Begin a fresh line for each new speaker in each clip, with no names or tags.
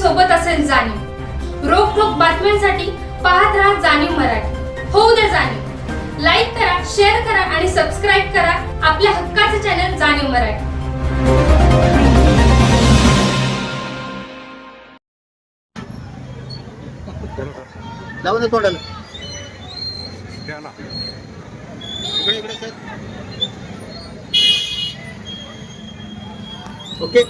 सोबत असेल जाणीव। रोखोक बातम्यांसाठी पाहत राहा जाणीव मराठी। होऊ द्या जाणीव। लाईक करा, शेअर करा आणि सबस्क्राईब करा आपल्या हक्काचे चॅनल जाणीव मराठी।
जाऊ दे तोंडाला इकडे इकडे सर ओके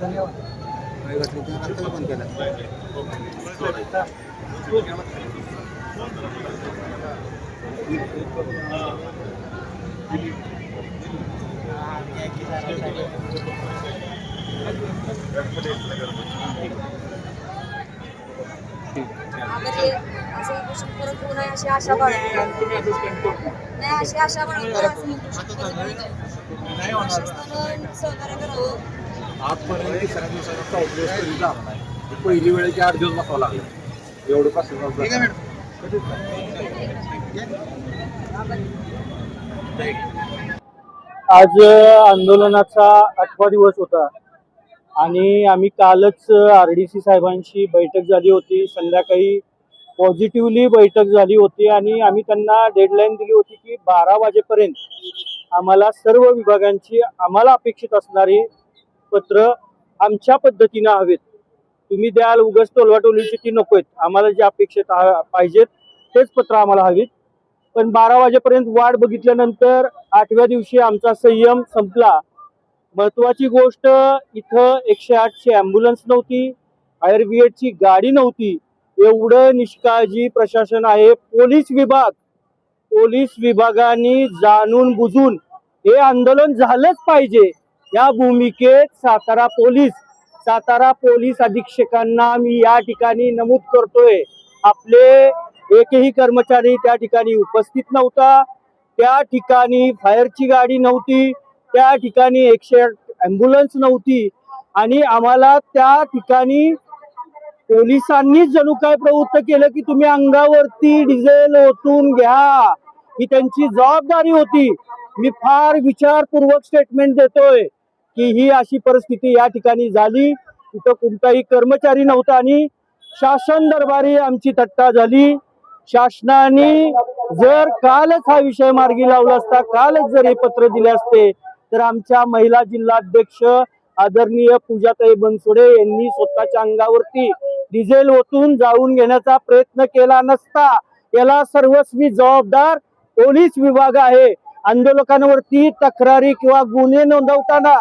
धन्यवाद पण केला
आशा
आजपर्यंत सगळ्या दिवसाचा 14 दिवस तरी झाला नाही. पहिली वेळेची 8 दिवस बसावं लागलं. एवढं पासून
आज आंदोलनाचा 8वा दिवस होता आणि आम्ही कालच RDC साहेबांशी बैठक झाली होती. संध्याकाळी पॉझिटिव्हली बैठक झाली होती आणि आम्ही त्यांना डेडलाईन दिली होती की 12 वाजेपर्यंत आम्हाला सर्व विभागांची आम्हाला अपेक्षित असणारी पत्र आमच्या पद्धतीनं हवेत. तुम्ही द्याल उगाच टोलवाटोलीची ती नकोत. आम्हाला जे अपेक्षित पाहिजेत तेच पत्र आम्हाला हवीत. पण 12 वाजेपर्यंत वाट बघितल्यानंतर 8व्या दिवशी आमचा संयम संपला. महत्वाची गोष्ट इथं 108ची ॲम्ब्युलन्स नव्हती, फायर ब्रिगेडची गाडी नव्हती. एवढं निष्काळजी प्रशासन आहे. पोलीस विभागाने जाणून बुजून हे आंदोलन झालंच पाहिजे या भूमिकेत सातारा पोलीस अधीक्षकांना मी या ठिकाणी नमूद करतोय. आपले एकही कर्मचारी त्या ठिकाणी उपस्थित नव्हता. त्या ठिकाणी फायरची गाडी नव्हती, त्या ठिकाणी 108 ॲम्ब्युलन्स नव्हती आणि आम्हाला त्या ठिकाणी पोलिसांनी जणू काय प्रवृत्त केलं की तुम्ही अंगावरती डिझेल ओतून घ्या, ही त्यांची जबाबदारी होती. मी फार विचारपूर्वक स्टेटमेंट देतोय की ही अशी परिस्थिती या ठिकाणी झाली. तिथं कोणताही कर्मचारी नव्हता आणि शासन दरबारी आमची थट्टा झाली. शासनाने जर कालच हा विषय मार्गी लावला असता, कालच जर हे पत्र दिले असते तर आमच्या महिला जिल्हाध्यक्ष आदरणीय पूजाताई बनसोडे यांनी स्वतःच्या अंगावरती डिझेल ओतून जाळून घेण्याचा प्रयत्न केला नसता. याला सर्वस्वी जबाबदार पोलीस विभाग आहे. आंदोलकांवरती तक्रारी किंवा गुन्हे नोंदवताना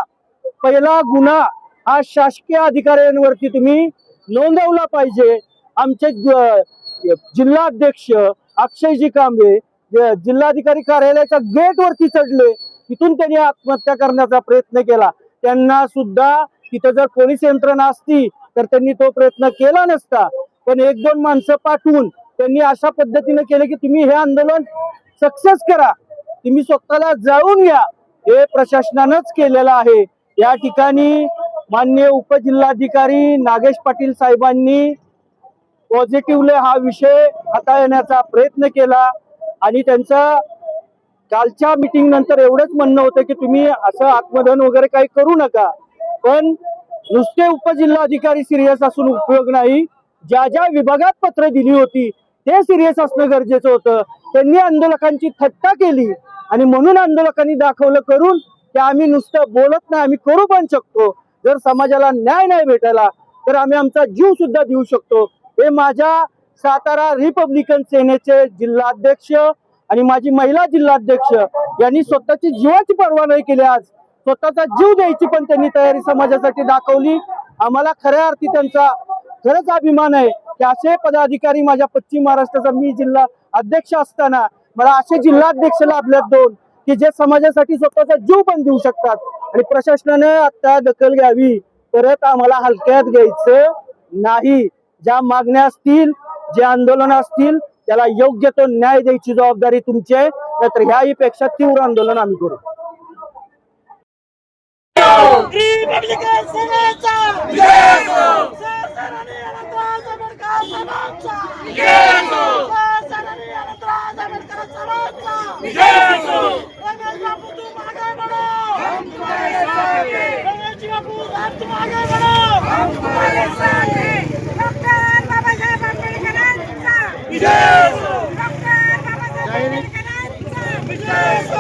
पहिला गुन्हा हा शासकीय अधिकाऱ्यांवरती तुम्ही नोंदवला पाहिजे. आमचे जिल्हाध्यक्ष अक्षयजी कांबळे जिल्हाधिकारी कार्यालयाच्या गेट वरती चढले, तिथून त्यांनी आत्महत्या करण्याचा प्रयत्न केला. त्यांना सुद्धा तिथं जर पोलीस यंत्रणा असती तर त्यांनी तो प्रयत्न केला नसता. पण 1-2 माणसं पाठवून त्यांनी अशा पद्धतीने केले की तुम्ही हे आंदोलन सक्सेस करा, तुम्ही स्वतःला जाळून घ्या. हे प्रशासनानंच केलेलं आहे. या ठिकाणी माननीय उपजिल्हाधिकारी नागेश पाटील साहेबांनी पॉझिटिव्हली हा विषय हाताळण्याचा प्रयत्न केला आणि त्यांचं कालच्या मीटिंग नंतर एवढंच म्हणणं होतं की तुम्ही असं आत्मदहन वगैरे काही करू नका. पण नुसते उपजिल्हाधिकारी सिरियस असून उपयोग नाही. ज्या ज्या विभागात पत्र दिली होती ते सिरियस असणं गरजेचं होतं. त्यांनी आंदोलकांची थट्टा केली आणि म्हणून आंदोलकांनी दाखवलं करून की आम्ही नुसतं बोलत नाही, आम्ही करू पण शकतो. जर समाजाला न्याय नाही भेटायला तर आम्ही आमचा जीव सुद्धा देऊ शकतो. हे माझ्या सातारा रिपब्लिकन सेनेचे जिल्हाध्यक्ष आणि माझी महिला जिल्हाध्यक्ष यांनी स्वतःची जीवाची पर्वा नाही केली. आज स्वतःचा जीव द्यायची पण त्यांनी तयारी समाजासाठी दाखवली. आम्हाला खऱ्या अर्थी त्यांचा खरंच अभिमान आहे की असे पदाधिकारी माझ्या पश्चिम महाराष्ट्राचा मी जिल्हा अध्यक्ष असताना मला असे जिल्हाध्यक्ष लाभल्यात 2 की जे समाजासाठी स्वतःचा जीव पण देऊ शकतात. आणि प्रशासनाने आता दखल घ्यावी, परत आम्हाला हलक्यात घ्यायचं नाही. ज्या मागण्या असतील, जे आंदोलन असतील त्याला योग्य तो न्याय द्यायची जबाबदारी तुमची आहे. नाहीतर ह्याही पेक्षा तीव्र आंदोलन आम्ही करू.
Yes!
रमेश बापू तुम आगे बढ़ो, हम तुम्हारे साथ हैं। रमेश बापू तुम आगे बढ़ो, हम तुम्हारे साथ हैं। डॉक्टर बाबासाहेब आंबेडकरांचा विजय असो, डॉक्टर बाबासाहेब आंबेडकरांचा विजय असो।